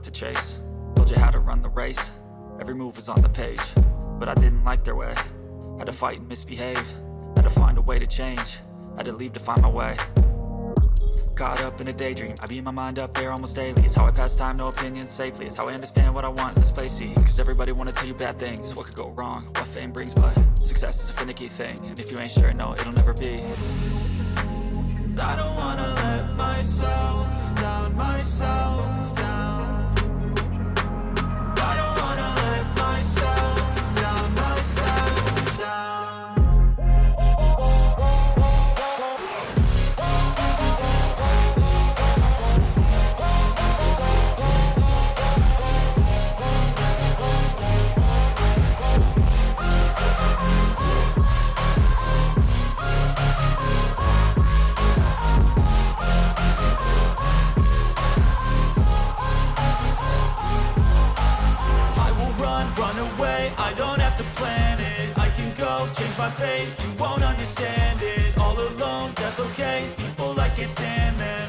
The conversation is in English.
to chase. Told you how to run the race. Every move was on the page, but I didn't like their way. Had to fight and misbehave. Had to find a way to change. Had to leave to find my way. Caught up in a daydream, I beat my mind up there almost daily. It's how I pass time, no opinions safely. It's how I understand what I want in this place, see. Cause everybody wanna tell you bad things. What could go wrong, what fame brings, but success is a finicky thing. And if you ain't sure, no, it'll never be. I don't wanna let myself down, myself down. I don't wanna let myself down, myself down. Run away, I don't have to plan it. I can go, change my fate, you won't understand it. All alone, that's okay, people I can't stand them.